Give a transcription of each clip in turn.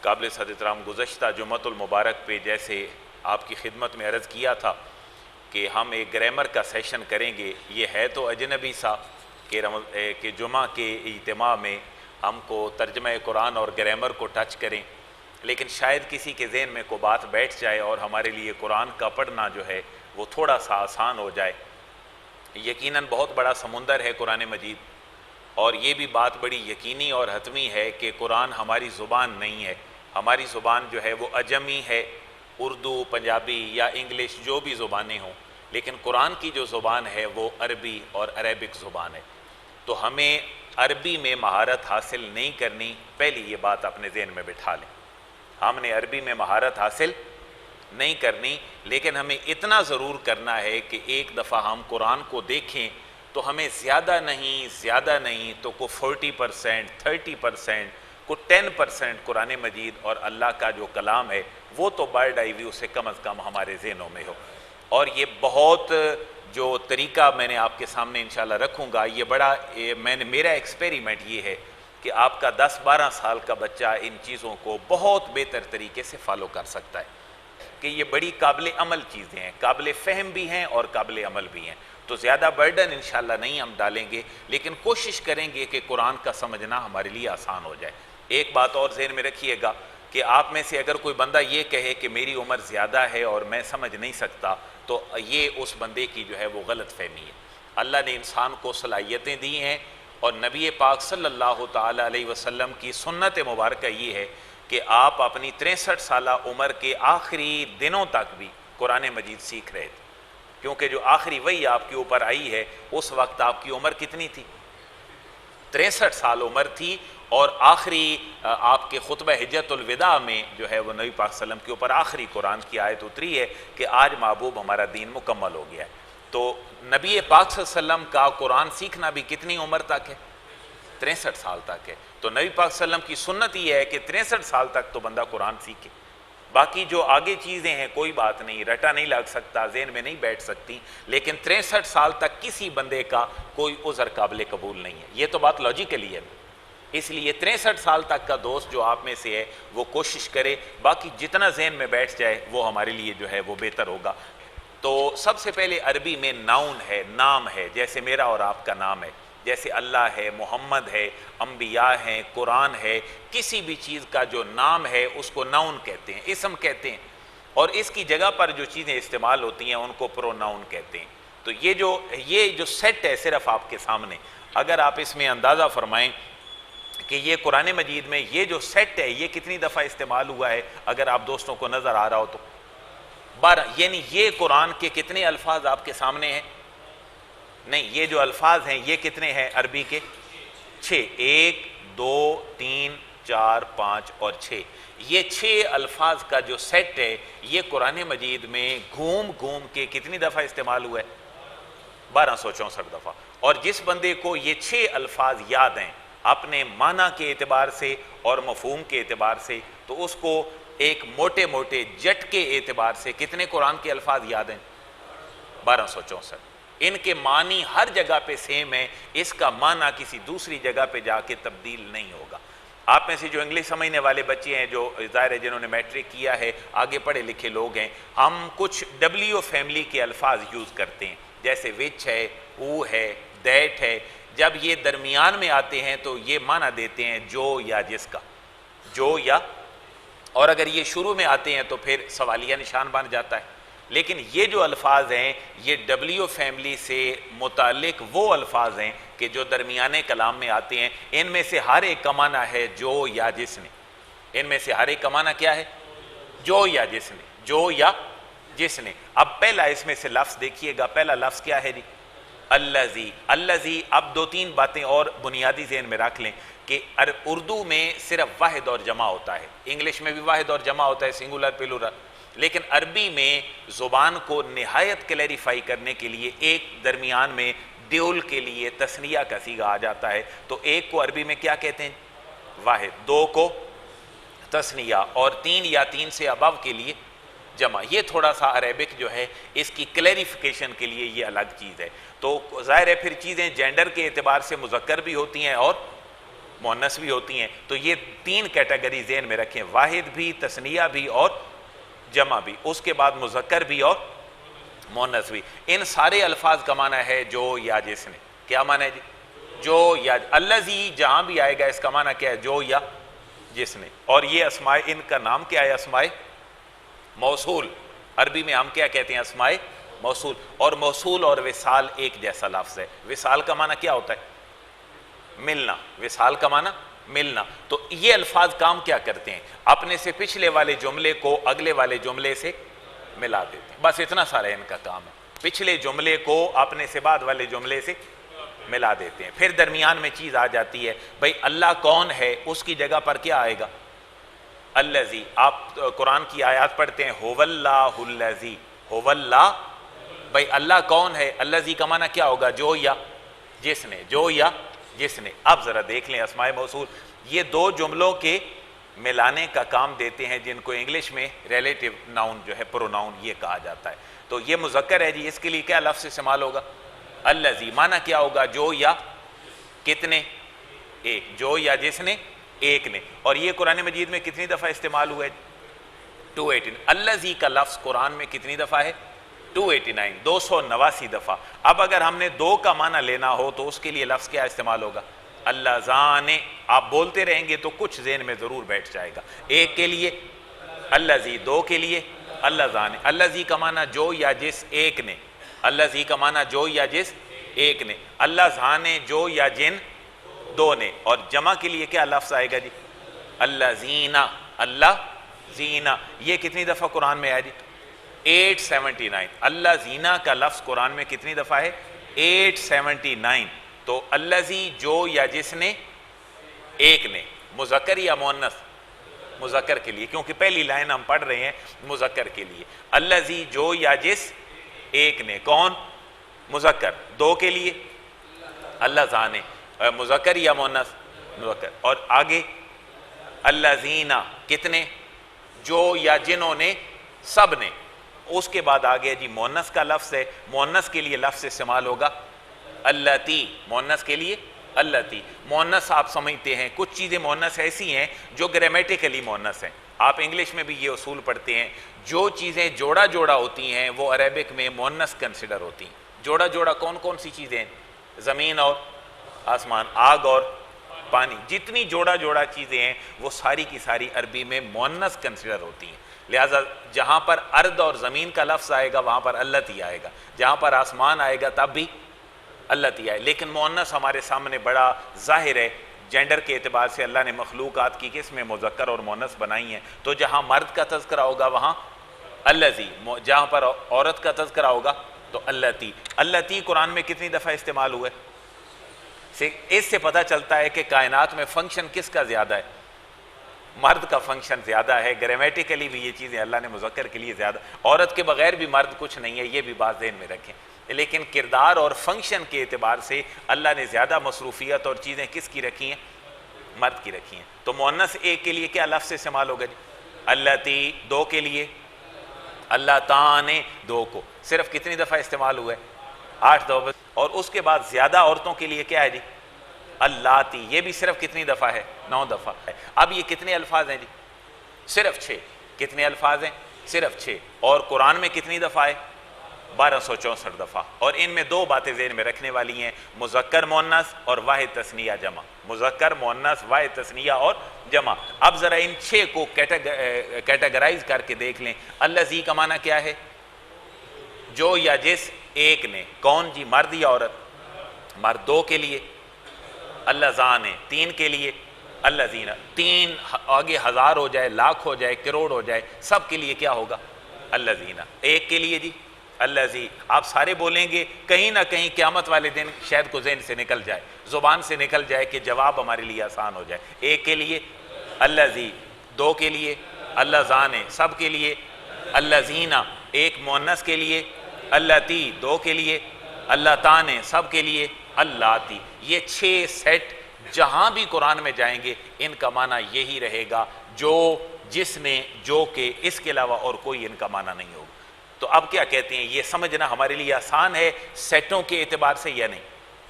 قابل صد احترام گزشتہ جمعۃ المبارک پہ جیسے آپ کی خدمت میں عرض کیا تھا کہ ہم ایک گرامر کا سیشن کریں گے. یہ ہے تو اجنبی سا کہ جمعہ کے اجتماع میں ہم کو ترجمہ قرآن اور گرامر کو ٹچ کریں، لیکن شاید کسی کے ذہن میں کوئی بات بیٹھ جائے اور ہمارے لیے قرآن کا پڑھنا جو ہے وہ تھوڑا سا آسان ہو جائے. یقیناً بہت بڑا سمندر ہے قرآن مجید، اور یہ بھی بات بڑی یقینی اور حتمی ہے کہ قرآن ہماری زبان نہیں ہے. ہماری زبان جو ہے وہ عجمی ہے، اردو، پنجابی یا انگلش جو بھی زبانیں ہوں، لیکن قرآن کی جو زبان ہے وہ عربی اور عربک زبان ہے. تو ہمیں عربی میں مہارت حاصل نہیں کرنی، پہلی یہ بات اپنے ذہن میں بٹھا لیں. ہم نے عربی میں مہارت حاصل نہیں کرنی، لیکن ہمیں اتنا ضرور کرنا ہے کہ ایک دفعہ ہم قرآن کو دیکھیں تو ہمیں زیادہ نہیں تو کو 40%، 30%، کو 10% قرآن مجید اور اللہ کا جو کلام ہے وہ تو برڈ آئی ویو سے کم از کم ہمارے ذہنوں میں ہو. اور یہ بہت جو طریقہ میں نے آپ کے سامنے انشاءاللہ رکھوں گا، یہ بڑا میرا ایکسپیریمنٹ یہ ہے کہ آپ کا 10-12 سال کا بچہ ان چیزوں کو بہت بہتر طریقے سے فالو کر سکتا ہے، کہ یہ بڑی قابل عمل چیزیں ہیں، قابل فہم بھی ہیں اور قابل عمل بھی ہیں. تو زیادہ برڈن انشاءاللہ نہیں ہم ڈالیں گے، لیکن کوشش کریں گے کہ قرآن کا سمجھنا ہمارے لیے آسان ہو جائے. ایک بات اور ذہن میں رکھیے گا کہ آپ میں سے اگر کوئی بندہ یہ کہے کہ میری عمر زیادہ ہے اور میں سمجھ نہیں سکتا، تو یہ اس بندے کی جو ہے وہ غلط فہمی ہے. اللہ نے انسان کو صلاحیتیں دی ہیں، اور نبی پاک صلی اللہ تعالیٰ علیہ وسلم کی سنت مبارکہ یہ ہے کہ آپ اپنی 63 سالہ عمر کے آخری دنوں تک بھی قرآن مجید سیکھ رہے تھے، کیونکہ جو آخری وحی آپ کے اوپر آئی ہے اس وقت آپ کی عمر کتنی تھی؟ 63 سال عمر تھی. اور آخری آپ کے خطبہ حجت الوداع میں جو ہے وہ نبی پاک صلی اللہ علیہ وسلم کے اوپر آخری قرآن کی آیت اتری ہے کہ آج محبوب ہمارا دین مکمل ہو گیا ہے. تو نبی پاک صلی اللہ علیہ وسلم کا قرآن سیکھنا بھی کتنی عمر تک ہے؟ 63 سال تک ہے. تو نبی پاک صلی اللہ علیہ وسلم کی سنت یہ ہے کہ 63 سال تک تو بندہ قرآن سیکھے. باقی جو آگے چیزیں ہیں کوئی بات نہیں، رٹا نہیں لگ سکتا، ذہن میں نہیں بیٹھ سکتی، لیکن 63 سال تک کسی بندے کا کوئی عذر قابل قبول نہیں ہے. یہ تو بات لاجیکلی ہے. اس لیے 63 سال تک کا دوست جو آپ میں سے ہے وہ کوشش کرے، باقی جتنا ذہن میں بیٹھ جائے وہ ہمارے لیے جو ہے وہ بہتر ہوگا. تو سب سے پہلے عربی میں ناؤن ہے، نام ہے، جیسے میرا اور آپ کا نام ہے، جیسے اللہ ہے، محمد ہے، انبیاء ہیں، قرآن ہے. کسی بھی چیز کا جو نام ہے اس کو ناؤن کہتے ہیں، اسم کہتے ہیں، اور اس کی جگہ پر جو چیزیں استعمال ہوتی ہیں ان کو پروناؤن کہتے ہیں. تو یہ جو سیٹ ہے صرف آپ کے سامنے، اگر آپ اس میں اندازہ فرمائیں کہ یہ قرآن مجید میں یہ جو سیٹ ہے یہ کتنی دفعہ استعمال ہوا ہے، اگر آپ دوستوں کو نظر آ رہا ہو تو 12. یعنی یہ قرآن کے کتنے الفاظ آپ کے سامنے ہیں؟ نہیں، یہ جو الفاظ ہیں یہ کتنے ہیں عربی کے؟ 6. 1 2 3 4 5 اور 6. یہ 6 الفاظ کا جو سیٹ ہے یہ قرآن مجید میں گھوم کے کتنی دفعہ استعمال ہوا ہے؟ 1264 دفعہ. اور جس بندے کو یہ 6 الفاظ یاد ہیں اپنے معنی کے اعتبار سے اور مفہوم کے اعتبار سے، تو اس کو ایک موٹے جٹ کے اعتبار سے کتنے قرآن کے الفاظ یاد ہیں؟ 1264. ان کے معنی ہر جگہ پہ سیم ہے، اس کا معنی کسی دوسری جگہ پہ جا کے تبدیل نہیں ہوگا. آپ میں سے جو انگلش سمجھنے والے بچے ہیں، جو ظاہر ہے جنہوں نے میٹرک کیا ہے، آگے پڑھے لکھے لوگ ہیں، ہم کچھ ڈبلیو فیملی کے الفاظ یوز کرتے ہیں، جیسے وچ ہے، ہو ہے، دیٹ ہے. جب یہ درمیان میں آتے ہیں تو یہ معنی دیتے ہیں جو یا جس کا، جو یا، اور اگر یہ شروع میں آتے ہیں تو پھر سوالیہ نشان بن جاتا ہے. لیکن یہ جو الفاظ ہیں یہ ڈبلیو فیملی سے متعلق وہ الفاظ ہیں کہ جو درمیانے کلام میں آتے ہیں. ان میں سے ہر ایک کا معنی ہے جو یا جس نے. ان میں سے ہر ایک کا معنی کیا ہے؟ جو یا جس نے، جو یا جس نے. اب پہلا اس میں سے لفظ دیکھیے گا، پہلا لفظ کیا ہے جی؟ الذی. الذی. اب 2-3 باتیں اور بنیادی ذہن میں رکھ لیں کہ اردو میں صرف واحد اور جمع ہوتا ہے، انگلش میں بھی واحد اور جمع ہوتا ہے، سنگولر پلورل، لیکن عربی میں زبان کو نہایت کلیریفائی کرنے کے لیے ایک درمیان میں ڈیول کے لیے تثنیہ کا صیغہ آ جاتا ہے. تو ایک کو عربی میں کیا کہتے ہیں؟ واحد. 2 کو تثنیہ، اور 3 یا 3 سے ابو کے لیے جمع. یہ تھوڑا سا عربک جو ہے اس کی کلیریفیکیشن کے لیے یہ الگ چیز ہے. تو ظاہر ہے پھر چیزیں جینڈر کے اعتبار سے مذکر بھی ہوتی ہیں اور مؤنث بھی ہوتی ہیں. تو یہ تین کیٹیگری ذہن میں رکھیں, واحد بھی, تثنیہ بھی اور جمع بھی, اس کے بعد مذکر بھی اور مؤنث بھی. ان سارے الفاظ کا معنی ہے جو یا جس نے. کیا معنی ہے جی؟ جو یا. الذی جہاں بھی آئے گا اس کا معنی کیا ہے؟ جو یا جس نے. اور یہ اسماء, ان کا نام کیا ہے؟ اسماء موصول. عربی میں ہم کیا کہتے ہیں؟ اسماء موصول. اور موصول اور وصال ایک جیسا لفظ ہے. وصال کا معنی کیا ہوتا ہے؟ ملنا. وصال کا معنی ملنا. تو یہ الفاظ کام کیا کرتے ہیں؟ اپنے سے پچھلے والے جملے کو اگلے والے جملے سے ملا دیتے ہیں. بس اتنا سارا ان کا کام ہے. پچھلے جملے کو اپنے سے بعد والے جملے سے ملا دیتے ہیں. پھر درمیان میں چیز آ جاتی ہے, بھئی اللہ کون ہے, اس کی جگہ پر کیا آئے گا؟ الذی. آپ قرآن کی آیات پڑھتے ہیں, هو اللہ الذی, هو اللہ. بھئی اللہ کون ہے؟ الذی کا معنی کیا ہوگا؟ جو یا جس نے. جو یا جس نے. اب ذرا دیکھ لیں اسماء موصول, یہ دو جملوں کے ملانے کا کام دیتے ہیں, جن کو انگلش میں ریلیٹیو ناؤن جو ہے, پروناؤن یہ کہا جاتا ہے. تو یہ مذکر ہے جی, اس کے لیے کیا لفظ استعمال ہوگا؟ الذی. معنی کیا ہوگا؟ جو یا کتنے؟ ایک. جو یا جس نے, ایک نے. اور یہ قرآن مجید میں کتنی دفعہ استعمال ہوا ہے؟ 218. الذی کا لفظ قرآن میں کتنی دفعہ ہے؟ 289. 289 دفعہ. اب اگر ہم نے دو کا معنی لینا ہو تو اس کے لیے لفظ کیا استعمال ہوگا؟ اللہ زانے. آپ بولتے رہیں گے تو کچھ ذہن میں ضرور بیٹھ جائے گا. ایک کے لیے الذی, دو کے لیے اللہ زانے. الذی کا معنی جو یا جس ایک نے. الذی کا معنی جو یا جس ایک نے. اللہ زانے جو یا جن دو نے. اور جمع کے لیے کیا لفظ آئے گا جی؟ اللہ زینہ. اللہ زینہ. یہ کتنی دفعہ قرآن میں آیا جی؟ 879. اللہ زینہ کا لفظ قرآن میں کتنی دفعہ ہے؟ 879. تو الذی جو یا جس نے, ایک نے. مذکر یا مؤنث؟ مذکر کے لیے, کیونکہ پہلی لائن ہم پڑھ رہے ہیں مذکر کے لیے. الذی جو یا جس ایک نے. کون؟ مذکر. دو کے لیے اللہ زانے. مذکر یا مؤنث؟ مذکر. اور آگے الذین کتنے؟ جو یا جنہوں نے, سب نے. اس کے بعد آگے جی مؤنث کا لفظ ہے. مؤنث کے لیے لفظ استعمال ہوگا اللاتی. مؤنث کے لیے اللاتی. مؤنث آپ سمجھتے ہیں, کچھ چیزیں مؤنث ایسی ہیں جو گرامیٹیکلی مؤنث ہیں. آپ انگلش میں بھی یہ اصول پڑھتے ہیں, جو چیزیں جوڑا جوڑا ہوتی ہیں وہ عربک میں مؤنث کنسیڈر ہوتی ہیں. جوڑا جوڑا کون کون سی چیزیں ہیں؟ زمین اور آسمان, آگ اور پانی. جتنی جوڑا جوڑا چیزیں ہیں وہ ساری کی ساری عربی میں مؤنث کنسیڈر ہوتی ہیں. لہٰذا جہاں پر ارض اور زمین کا لفظ آئے گا وہاں پر اللاتی آئے گا, جہاں پر آسمان آئے گا تب بھی اللاتی آئے. لیکن مؤنث ہمارے سامنے بڑا ظاہر ہے, جینڈر کے اعتبار سے اللہ نے مخلوقات کی قسم میں مذکر اور مؤنث بنائی ہیں. تو جہاں مرد کا تذکرہ ہوگا وہاں الذی, جہاں پر عورت کا تذکرہ ہوگا تو اللاتی. اللاتی قرآن میں کتنی دفعہ استعمال ہوئے؟ اس سے پتہ چلتا ہے کہ کائنات میں فنکشن کس کا زیادہ ہے؟ مرد کا فنکشن زیادہ ہے. گرامیٹیکلی بھی یہ چیزیں اللہ نے مذکر کے لیے زیادہ. عورت کے بغیر بھی مرد کچھ نہیں ہے, یہ بھی بات ذہن میں رکھیں. لیکن کردار اور فنکشن کے اعتبار سے اللہ نے زیادہ مصروفیت اور چیزیں کس کی رکھی ہیں؟ مرد کی رکھی ہیں. تو مؤنث ایک کے لیے کیا لفظ استعمال ہوگا جی؟ اللاتی. دو کے لیے اللہ تانے. دو کو صرف کتنی دفعہ استعمال ہوا ہے؟ 8 دفعہ. اور اس کے بعد زیادہ عورتوں کے لیے کیا ہے جی؟ اللاتی. یہ بھی صرف کتنی دفعہ ہے؟ 9 دفعہ ہے. اب یہ کتنے الفاظ ہیں جی؟ صرف 6. کتنے الفاظ ہیں؟ صرف 6. اور قرآن میں کتنی دفعہ ہے؟ 1264 دفعہ. اور ان میں دو باتیں ذہن میں رکھنے والی ہیں, مذکر مؤنث اور واحد تثنیہ جمع. مذکر مؤنث واحد تثنیہ اور جمع. اب ذرا ان 6 کو کیٹیگرائز کر کے دیکھ لیں. الذی کا معنی کیا ہے؟ جو یا جس ایک نے. کون جی؟ مرد یا عورت؟ مرد. دو کے لیے اللہ زان ہے. 3 کے لیے الذین. 3 آگے 1000 ہو جائے, لاکھ ہو جائے, کروڑ ہو جائے, سب کے لیے کیا ہوگا؟ الذین. 1 کے لیے جی الذی. آپ سارے بولیں گے, کہیں نہ کہیں قیامت والے دن شاید کو ذہن سے نکل جائے, زبان سے نکل جائے کہ جواب ہمارے لیے آسان ہو جائے. 1 کے لیے الذی. 2 کے لیے اللہ زان ہے. سب کے لیے الذین. 1 مؤنث کے لیے اللاتی. 2 کے لیے اللہ تانے. سب کے لیے اللاتی. یہ 6 سیٹ جہاں بھی قرآن میں جائیں گے ان کا معنی یہی رہے گا, جو, جس نے, جو کہ, اس کے علاوہ اور کوئی ان کا معنی نہیں ہوگا. تو اب کیا کہتے ہیں, یہ سمجھنا ہمارے لیے آسان ہے سیٹوں کے اعتبار سے یا نہیں؟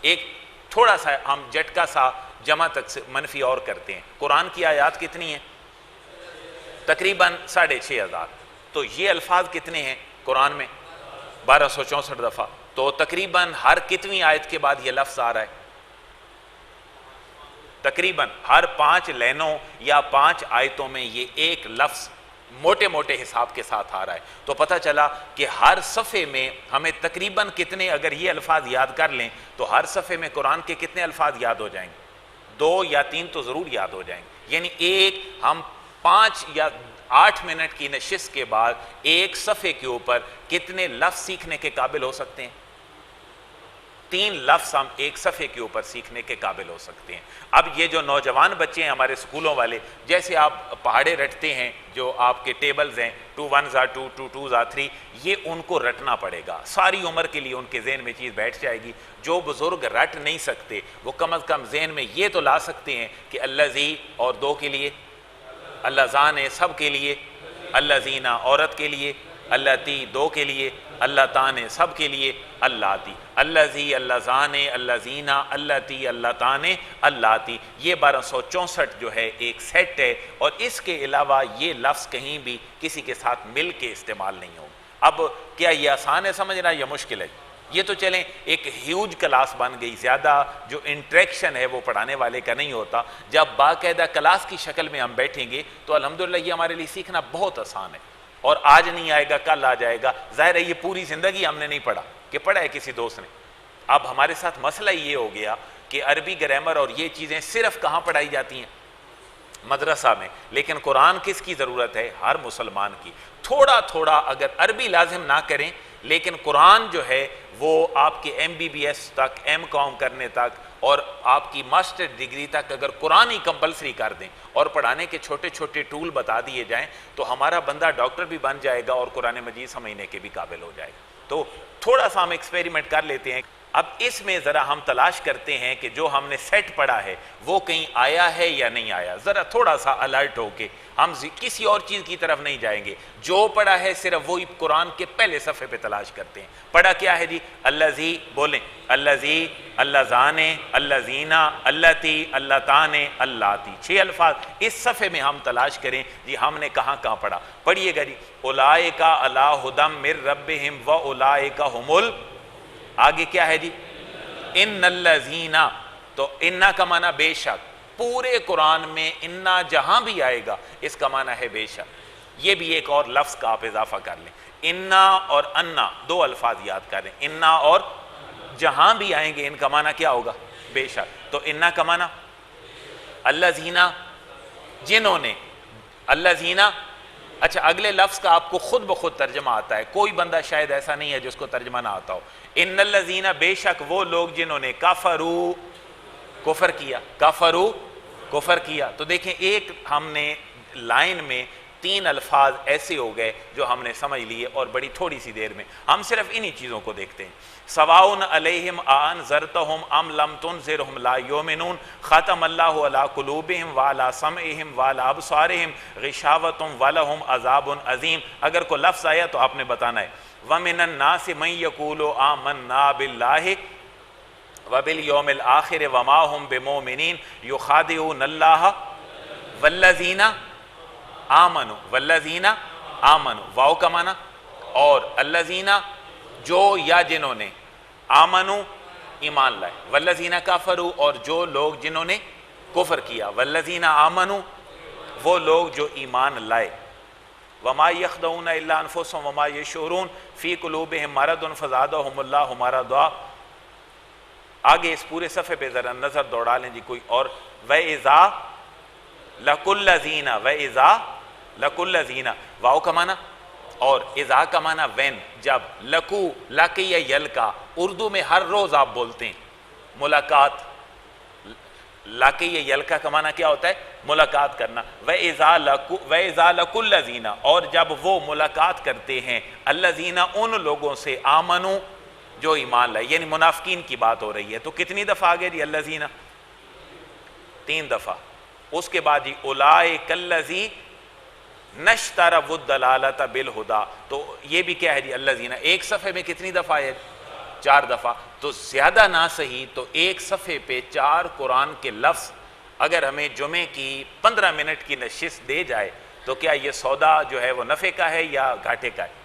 ایک تھوڑا سا ہم جھٹکا سا جمع تک منفی اور کرتے ہیں۔ قرآن کی آیات کتنی ہیں؟ تقریباً 6500۔ تو یہ الفاظ کتنے ہیں قرآن میں؟ 1264 دفعہ۔ تو تقریباً ہر کتنی آیت کے بعد یہ لفظ آ رہا ہے؟ تقریباً ہر 5 لینوں یا 5 آیتوں میں یہ ایک لفظ موٹے موٹے حساب کے ساتھ آ رہا ہے۔ تو پتہ چلا کہ ہر صفحے میں ہمیں تقریباً کتنے، اگر یہ الفاظ یاد کر لیں تو ہر صفحے میں قرآن کے کتنے الفاظ یاد ہو جائیں گے؟ 2 یا 3 تو ضرور یاد ہو جائیں گے۔ یعنی ایک ہم 5 یا 8 منٹ کی نشست کے بعد ایک صفحے کے اوپر کتنے لفظ سیکھنے کے قابل ہو سکتے ہیں؟ 3 لفظ ہم ایک صفحے کے اوپر سیکھنے کے قابل ہو سکتے ہیں۔ اب یہ جو نوجوان بچے ہیں ہمارے سکولوں والے، جیسے آپ پہاڑے رٹتے ہیں، جو آپ کے ٹیبلز ہیں 2 1s are 2 2 2s are 3، یہ ان کو رٹنا پڑے گا، ساری عمر کے لیے ان کے ذہن میں چیز بیٹھ جائے گی۔ جو بزرگ رٹ نہیں سکتے وہ کم از کم ذہن میں یہ تو لا سکتے ہیں کہ اللہ زی اور 2 کے لیے، اللہ زان سب کے لیے، اللہ زینہ عورت کے لیے، اللہ تی 2 کے لیے، اللہ تانے سب کے لیے، اللہ تی، اللہ زی، اللہ زانے، اللہ زینہ، اللہ تی، اللہ تانے، اللہ تی، یہ 1264 جو ہے ایک سیٹ ہے، اور اس کے علاوہ یہ لفظ کہیں بھی کسی کے ساتھ مل کے استعمال نہیں ہو۔ اب کیا یہ آسان ہے سمجھنا یا مشکل ہے؟ یہ تو چلیں ایک ہیوج کلاس بن گئی، زیادہ جو انٹریکشن ہے وہ پڑھانے والے کا نہیں ہوتا۔ جب باقاعدہ کلاس کی شکل میں ہم بیٹھیں گے تو الحمدللہ یہ ہمارے لیے سیکھنا بہت آسان ہے، اور آج نہیں آئے گا کل آ جائے گا۔ ظاہر ہے یہ پوری زندگی ہم نے نہیں پڑھا، کہ پڑھا ہے کسی دوست نے۔ اب ہمارے ساتھ مسئلہ یہ ہو گیا کہ عربی گرامر اور یہ چیزیں صرف کہاں پڑھائی جاتی ہیں؟ مدرسہ میں۔ لیکن قرآن کس کی ضرورت ہے؟ ہر مسلمان کی۔ تھوڑا تھوڑا اگر عربی لازم نہ کریں، لیکن قرآن جو ہے وہ آپ کے MBBS تک، M.Com کرنے تک، اور آپ کی ماسٹر ڈگری تک اگر قرآن ہی کمپلسری کر دیں اور پڑھانے کے چھوٹے چھوٹے ٹول بتا دیے جائیں تو ہمارا بندہ ڈاکٹر بھی بن جائے گا اور قرآن مجید سمجھنے کے بھی قابل ہو جائے گا۔ تو تھوڑا سا ہم ایکسپیریمنٹ کر لیتے ہیں۔ اب اس میں ذرا ہم تلاش کرتے ہیں کہ جو ہم نے سیٹ پڑھا ہے وہ کہیں آیا ہے یا نہیں آیا۔ ذرا تھوڑا سا الرٹ ہو کے ہم کسی اور چیز کی طرف نہیں جائیں گے، جو پڑھا ہے صرف وہی قرآن کے پہلے صفحے پہ تلاش کرتے ہیں۔ پڑھا کیا ہے جی؟ اللہ زی، بولیں اللہ زی، اللہ زانے، اللہ زینہ، اللہ تی، اللہ تانے، اللہ تی، 6 الفاظ اس صفحے میں ہم تلاش کریں جی ہم نے کہاں کہاں پڑھا۔ پڑھیے گا جی، اولئک علی ھدی من ربہم واولئک ھم آگے کیا ہے جی؟ ان الذین، تو انا کا معنی بے شک، پورے قرآن میں انا جہاں بھی آئے گا اس کا معنی ہے بے شک۔ یہ بھی ایک اور لفظ کا آپ اضافہ کر لیں، انا اور انا 2 الفاظ یاد کر لیں، انا اور جہاں بھی آئیں گے ان کا معنی کیا ہوگا؟ بے شک۔ تو انا کا معنی الذین، جنہوں نے، الذین۔ اچھا اگلے لفظ کا آپ کو خود بخود ترجمہ آتا ہے، کوئی بندہ شاید ایسا نہیں ہے جس کو ترجمہ نہ آتا ہو۔ ان الذین، بے شک وہ لوگ جنہوں نے کفروا، کفر کیا، کفروا، کفر کیا۔ تو دیکھیں ایک ہم نے لائن میں 3 الفاظ ایسے ہو گئے جو ہم نے سمجھ لیے اور بڑی تھوڑی سی دیر میں۔ ہم صرف انہی چیزوں کو دیکھتے ہیں۔ سواء علیہم اانذرتہم ام لم تنذرہم لا یؤمنون ختم اللہ علی قلوبہم وعلی سمعہم وعلی ابصارہم غشاوۃ ولہم عذاب عظیم۔ اگر کوئی لفظ آیا تو آپ نے بتانا ہے۔ ومن الناس من یقول آمنا باللہ وبالیوم الآخر وما هم بمؤمنین یخادعون اللہ والذین آمنوا، والذین آمنوا، واو کا معنی، اور الذین جو یا جنہوں نے، آمنوا ایمان لائے، والذین کفروا اور جو لوگ جنہوں نے کفر کیا، والذین آمنوا وہ لوگ جو ایمان لائے، وما یخدعون الا انفسهم وما یشعرون فی قلوبہم مرض فزادہم اللہ مرضا۔ آگے اس پورے صفحے پہ ذرا نظر دوڑا لیں جی کوئی اور۔ وَإِذَا لَقُوا الَّذِينَ، وَإِذَا لَقُوا الَّذِينَ، واو کا معنی اور اذا کا معنی وین، جب، لقو، لقی یا یلقا، اردو میں ہر روز آپ بولتے ہیں ملاقات، لقی یا یلقا کا معنی کیا ہوتا ہے؟ ملاقات کرنا۔ وَإِذَا لَقُوا الَّذِينَ، اور جب وہ ملاقات کرتے ہیں، الَّذِينَ ان لوگوں سے، آمنوا جو ایمان لائے، یعنی منافقین کی بات ہو رہی ہے۔ تو کتنی دفعہ آگے جی الَّذِينَ؟ 3 دفعہ۔ اس کے بعد جی اولئک الذی نشتروا الضلالۃ بالہدیٰ، تو یہ بھی کیا ہے جی الذین، ایک صفحے میں کتنی دفعہ ہے؟ 4 دفعہ، تو زیادہ نہ صحیح تو ایک صفحے پہ 4 قرآن کے لفظ اگر ہمیں جمعے کی 15 منٹ کی نشست دے جائے تو کیا یہ سودا جو ہے وہ نفع کا ہے یا گھاٹے کا ہے؟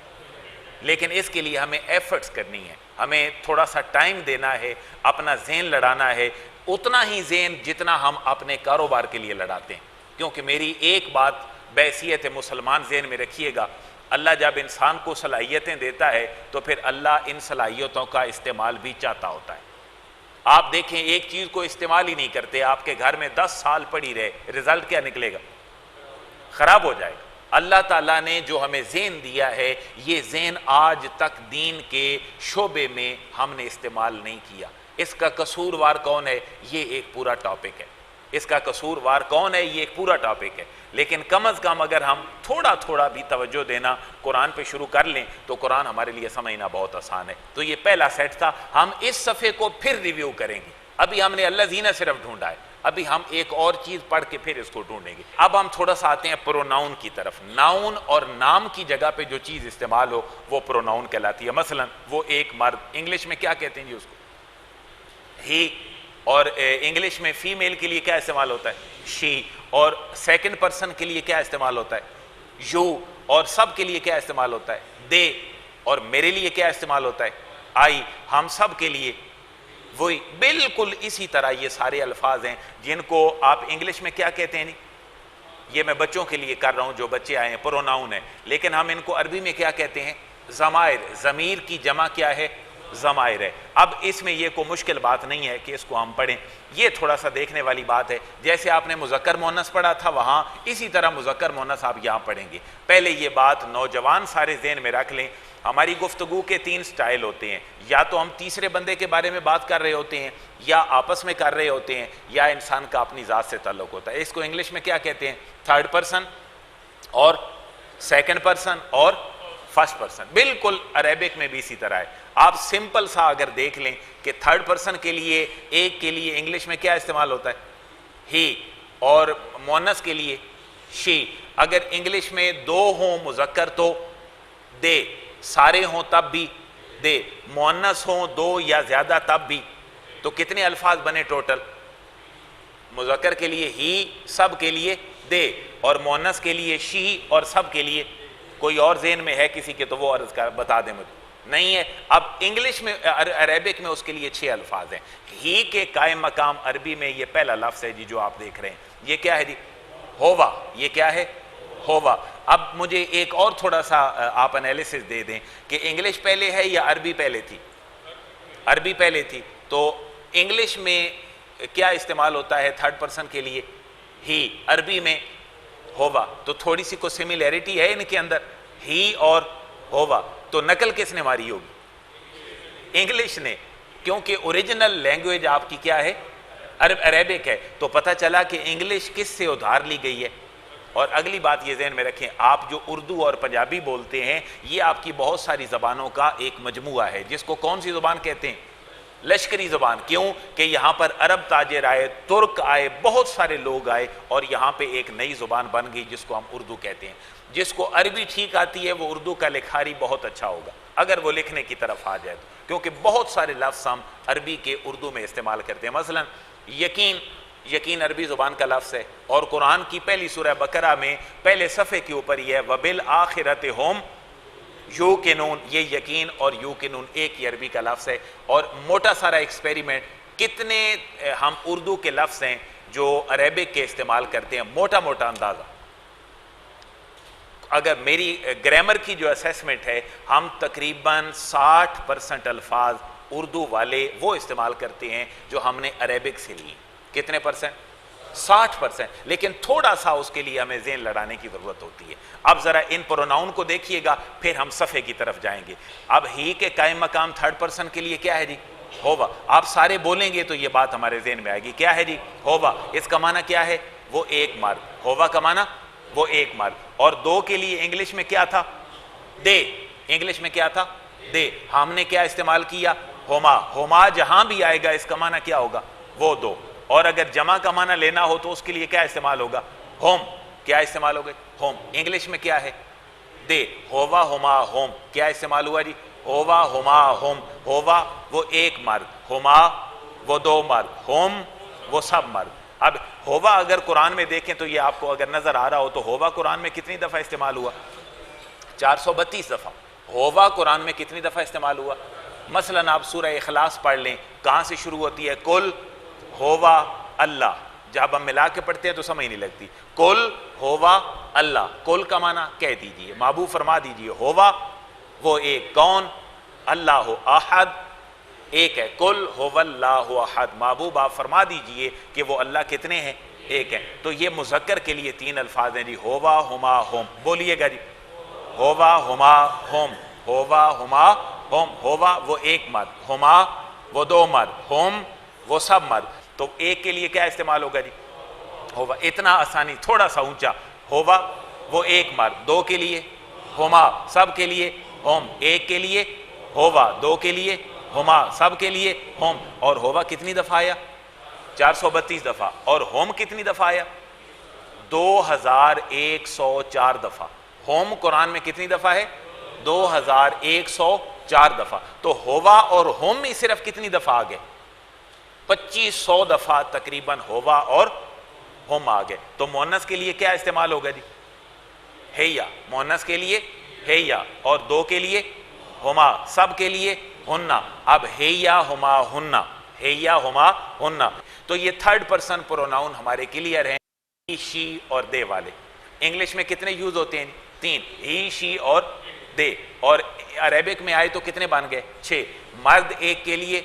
لیکن اس کے لیے ہمیں ایفرٹس کرنی ہے، ہمیں تھوڑا سا ٹائم دینا ہے، اپنا ذہن لڑانا ہے، اتنا ہی ذہن جتنا ہم اپنے کاروبار کے لیے لڑاتے ہیں. کیونکہ میری ایک بات بحیثیت مسلمان ذہن میں رکھیے گا، اللہ جب انسان کو صلاحیتیں دیتا ہے تو پھر اللہ ان صلاحیتوں کا استعمال بھی چاہتا ہوتا ہے. آپ دیکھیں ایک چیز کو استعمال ہی نہیں کرتے، آپ کے گھر میں 10 سال پڑی رہے، رزلٹ کیا نکلے گا؟ خراب ہو جائے گا. اللہ تعالیٰ نے جو ہمیں ذہن دیا ہے، یہ ذہن آج تک دین کے شعبے میں ہم نے استعمال نہیں کیا. اس کا قصوروار کون ہے؟ یہ ایک پورا ٹاپک ہے. اس کا قصوروار کون ہے؟ یہ ایک پورا ٹاپک ہے. لیکن کم از کم اگر ہم تھوڑا تھوڑا بھی توجہ دینا قرآن پہ شروع کر لیں تو قرآن ہمارے لیے سمجھنا بہت آسان ہے. تو یہ پہلا سیٹ تھا. ہم اس صفحے کو پھر ریویو کریں گے. ابھی ہم نے الذین صرف ڈھونڈا ہے، ابھی ہم ایک اور چیز پڑھ کے پھر اس کو ڈھونڈیں گے. اب ہم تھوڑا سا آتے ہیں پروناؤن کی طرف. ناؤن اور نام کی جگہ پہ جو چیز استعمال ہو وہ پروناؤن کہلاتی ہے. مثلا وہ ایک مرد، انگلش میں کیا کہتے ہیں جی اس کو؟ ہی. اور انگلش میں فیمیل کے لیے کیا استعمال ہوتا ہے؟ شی. اور سیکنڈ پرسن کے لیے کیا استعمال ہوتا ہے؟ یو. اور سب کے لیے کیا استعمال ہوتا ہے؟ دے. اور میرے لیے کیا استعمال ہوتا ہے؟ آئی. ہم سب کے لیے وہی. بالکل اسی طرح یہ سارے الفاظ ہیں جن کو آپ انگلش میں کیا کہتے ہیں؟ نہیں، یہ میں بچوں کے لیے کر رہا ہوں جو بچے آئے ہیں، پروناؤن ہے. لیکن ہم ان کو عربی میں کیا کہتے ہیں؟ ضمائر. ضمیر کی جمع کیا ہے؟ ضمائر ہے. اب اس میں یہ کوئی مشکل بات نہیں ہے کہ اس کو ہم پڑھیں. یہ تھوڑا سا دیکھنے والی بات ہے. جیسے آپ نے مذکر مؤنث پڑھا تھا وہاں، اسی طرح مذکر مؤنث آپ یہاں پڑھیں گے. پہلے یہ بات نوجوان سارے ذہن میں رکھ لیں، ہماری گفتگو کے 3 سٹائل ہوتے ہیں. یا تو ہم تیسرے بندے کے بارے میں بات کر رہے ہوتے ہیں، یا آپس میں کر رہے ہوتے ہیں، یا انسان کا اپنی ذات سے تعلق ہوتا ہے. اس کو انگلش میں کیا کہتے ہیں؟ 3rd پرسن اور 2nd پرسن اور 1st پرسن. بالکل عربک میں بھی اسی طرح ہے. آپ سمپل سا اگر دیکھ لیں کہ 3rd پرسن کے لیے، ایک کے لیے انگلش میں کیا استعمال ہوتا ہے؟ ہی. اور مؤنث کے لیے شی. اگر انگلش میں 2 ہوں مذکر تو دے، سارے ہوں تب بھی دے، مؤنث ہوں 2 یا زیادہ تب بھی. تو کتنے الفاظ بنے ٹوٹل؟ مذکر کے لیے ہی، سب کے لیے دے، اور مؤنث کے لیے شی، اور سب کے لیے. کوئی اور ذہن میں ہے کسی کے تو وہ عرض کر بتا دیں مجھے. نہیں ہے. اب انگلش میں، عربک میں اس کے لیے 6 الفاظ ہیں. ہی کے قائم مقام عربی میں یہ پہلا لفظ ہے جی جو آپ دیکھ رہے ہیں. یہ کیا ہے جی؟ ہوا. یہ کیا ہے؟ ہوا. اب مجھے ایک اور تھوڑا سا آپ انالیسس دے دیں کہ انگلش پہلے ہے یا عربی پہلے تھی؟ عربی پہلے تھی. تو انگلش میں کیا استعمال ہوتا ہے 3rd پرسن کے لیے؟ ہی. عربی میں ہوا. تو تھوڑی سی کو سملیرٹی ہے ان کے اندر، ہی اور ہوا. تو نقل کس نے ماری ہوگی؟ انگلش نے، کیونکہ اوریجنل لینگویج آپ کی کیا ہے؟ عربک ہے. تو پتہ چلا کہ انگلش کس سے ادھار لی گئی ہے. اور اگلی بات یہ ذہن میں رکھیں، آپ جو اردو اور پنجابی بولتے ہیں یہ آپ کی بہت ساری زبانوں کا ایک مجموعہ ہے، جس کو کون سی زبان کہتے ہیں؟ لشکری زبان. کیوں کہ یہاں پر عرب تاجر آئے، ترک آئے، بہت سارے لوگ آئے، اور یہاں پہ ایک نئی زبان بن گئی جس کو ہم اردو کہتے ہیں. جس کو عربی ٹھیک آتی ہے وہ اردو کا لکھاری بہت اچھا ہوگا اگر وہ لکھنے کی طرف آ جائے تو، کیونکہ بہت سارے لفظ ہم عربی کے اردو میں استعمال کرتے ہیں. مثلا یقین. یقین عربی زبان کا لفظ ہے، اور قرآن کی پہلی سورہ بقرہ میں پہلے صفحے کے اوپر یہ ہے وَبِالْآخِرَةِ هُمْ یوقنون. یہ یقین اور یوقنون ایک ہی عربی کا لفظ ہے. اور موٹا سارا ایکسپیریمنٹ، کتنے ہم اردو کے لفظ ہیں جو عربک کے استعمال کرتے ہیں، موٹا موٹا اندازہ. اگر میری گرامر کی جو اسیسمنٹ ہے، ہم تقریباً 60% الفاظ اردو والے وہ استعمال کرتے ہیں جو ہم نے عربک سے لی. کتنے پرسنٹ؟ 60%. لیکن تھوڑا سا اس کے لیے ہمیں ذہن لڑانے کی ضرورت ہوتی ہے. اب ذرا ان پروناؤن کو دیکھیے گا، پھر ہم صفحے کی طرف جائیں گے. اب ہی کے قائم مقام 3rd پرسن کے لیے کیا ہے جی؟ ہوا. آپ سارے بولیں گے تو یہ بات ہمارے ذہن میں آئے گی. کیا ہے جی؟ ہوا. اس کا معنی کیا ہے؟ وہ ایک مرد. ہوا کا معنی وہ ایک مرد. اور 2 کے لیے انگلش میں کیا تھا؟ دے. انگلش میں کیا تھا؟ دے. ہم نے کیا استعمال کیا؟ ہوما. ہوما جہاں بھی آئے گا اس کا معنی کیا ہوگا؟ وہ 2. اور اگر جمع کا معنی لینا ہو تو اس کے لیے کیا استعمال ہوگا؟ ہوم. کیا استعمال ہوگا؟ ہوم. انگلش میں کیا ہے؟ دے. ہوا ہوما ہوم. کیا استعمال ہوا جی؟ ہووا ہما ہم، ہووا وہ ایک مرد، ہما وہ دو مرد، ہم وہ سب مرد۔ اب ہووا اگر قرآن میں دیکھیں تو یہ آپ کو اگر نظر آ رہا ہو تو ہووا قرآن میں کتنی دفعہ استعمال ہوا؟ 432 دفعہ۔ ہووا قرآن میں کتنی دفعہ استعمال ہوا؟ مثلا آپ سورہ اخلاص پڑھ لیں، کہاں سے شروع ہوتی ہے؟ کل ہووا اللہ، جب ہم ملا کے پڑھتے ہیں تو سمجھ نہیں لگتی۔ کل ہووا اللہ، کل کا معنی کہہ دیجئے، معبود فرما دیجئے، ہووا وہ ایک، کون؟ اللہ احد ایک ہے، کل ہو اللہ احد، محبوب آپ فرما دیجئے کہ وہ اللہ کتنے ہیں؟ ایک ہیں۔ تو یہ مذکر کے لیے 3 الفاظ ہیں جی، ہووا ہما ہم، بولیے گا جی، ہووا ہما ہم، ہووا ہما ہم، ہووا وہ ایک مرد، ہما وہ دو مرد، ہم وہ سب مرد۔ تو ایک کے لیے کیا استعمال ہوگا جی؟ ہووا، اتنا آسانی، تھوڑا سا اونچا، ہووا وہ ایک مرد، دو کے لیے ہما، سب کے لیے ہم، ایک کے لیے ہووا، دو کے لیے ہما، سب کے لیے ہم۔ اور ہووا کتنی دفعہ آیا؟ 432 دفعہ۔ اور ہم کتنی دفعہ آیا؟ 2104 دفعہ۔ ہم قرآن میں کتنی دفعہ ہے؟ 2104 دفعہ۔ تو ہووا اور ہم ہی صرف کتنی دفعہ آگئے؟ 2500 دفعہ تقریباً ہووا اور ہم آگئے۔ تو مؤنث کے لیے کیا استعمال ہوگا جی؟ ہیا، مؤنث کے لیے ہیا، اور دو کے لیے ہما، سب کے لیے ہننا۔ اب ہیا ہما ہننا، ہیا ہما ہننا۔ تو یہ تھرڈ پرسن پروناؤن ہمارے کلیئر ہیں، ہی، شی اور دے والے۔ انگلش میں کتنے یوز ہوتے ہیں؟ 3، ہی، شی اور دے۔ اور عربک میں آئے تو کتنے بن گئے؟ 6۔ مرد ایک کے لیے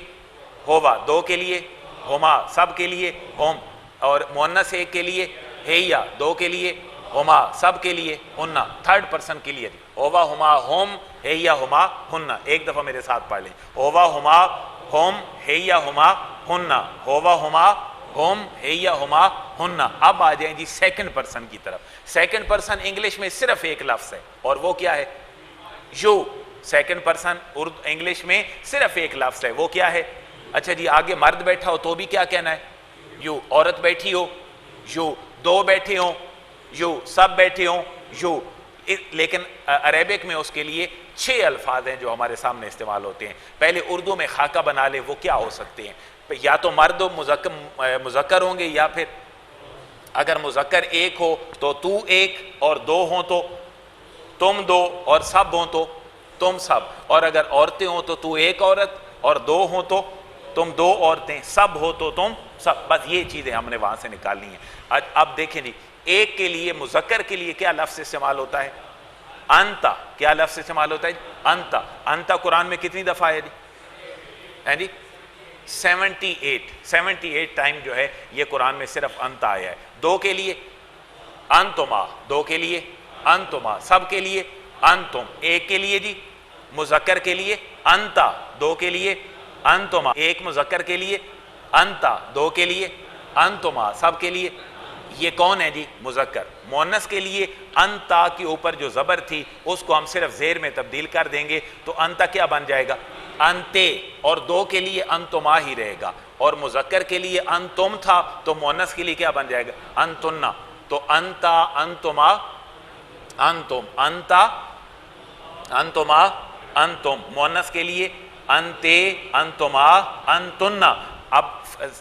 ہووا، دو کے لیے ہما، سب کے لیے ہم، اور مؤنث ایک کے لیے ہیا، دو کے لیے ہما، سب کے لیے ہننا۔ تھرڈ پرسن کلیئر، ہووا ہما ہم، ہیا ہما ہننا۔ ایک دفعہ میرے ساتھ پڑھ لیں، ہووا ہما ہم، ہیا ہما ہننا، ہووا ہما ہم، ہیا ہما ہننا۔ اب آ جائیں جی سیکنڈ پرسن کی طرف۔ سیکنڈ پرسن انگلش میں صرف ایک لفظ ہے، اور وہ کیا ہے؟ یو۔ سیکنڈ پرسن انگلش میں صرف ایک لفظ ہے، وہ کیا ہے؟ اچھا جی، آگے مرد بیٹھا ہو تو بھی کیا کہنا ہے؟ یو۔ عورت بیٹھی ہو یو، دو بیٹھے ہوں یو، سب بیٹھے ہوں یو۔ لیکن عربک میں اس کے لیے 6 الفاظ ہیں جو ہمارے سامنے استعمال ہوتے ہیں۔ پہلے اردو میں خاکہ بنا لے، وہ کیا ہو سکتے ہیں؟ یا تو مرد و مذکر ہوں گے، یا پھر اگر مذکر ایک ہو تو تو ایک اور دو ہوں تو تم دو، اور سب ہوں تو تم سب، اور اگر عورتیں ہوں تو ایک عورت اور دو ہوں تو تم دو عورتیں، سب ہو تو تم سب۔ بس یہ چیزیں ہم نے وہاں سے نکالنی ہیں۔ اب دیکھیں جی، ایک کے لیے مذکر کے لیے کیا لفظ استعمال ہوتا ہے؟ انتا۔ کیا لفظ استعمال ہوتا ہے؟ انتا۔ انتا قرآن میں کتنی دفعہ ہے جی؟ 78 ٹائم جو ہے یہ قرآن میں صرف انتا آیا ہے۔ دو کے لیے انتما، دو کے لیے انتما، سب کے لیے انتم، ایک کے لیے جی مذکر کے لیے انتا، دو کے لیے انتما، ایک مذکر کے لیے انتا، دو کے لیے انتما، سب کے لیے۔ یہ کون ہے جی؟ مذکر۔ مؤنث کے لیے انتا کے اوپر جو زبر تھی اس کو ہم صرف زیر میں تبدیل کر دیں گے تو انتا کیا بن جائے گا؟ انتے۔ اور دو کے لیے انتما ہی رہے گا، اور مذکر کے لیے انتم تھا تو مؤنث کے لیے کیا بن جائے گا؟ انتنا۔ تو انتا، انتما، انتم، انتا، انتما، انتم۔ مؤنث کے لیے انتے، انتما، انتنا۔ اب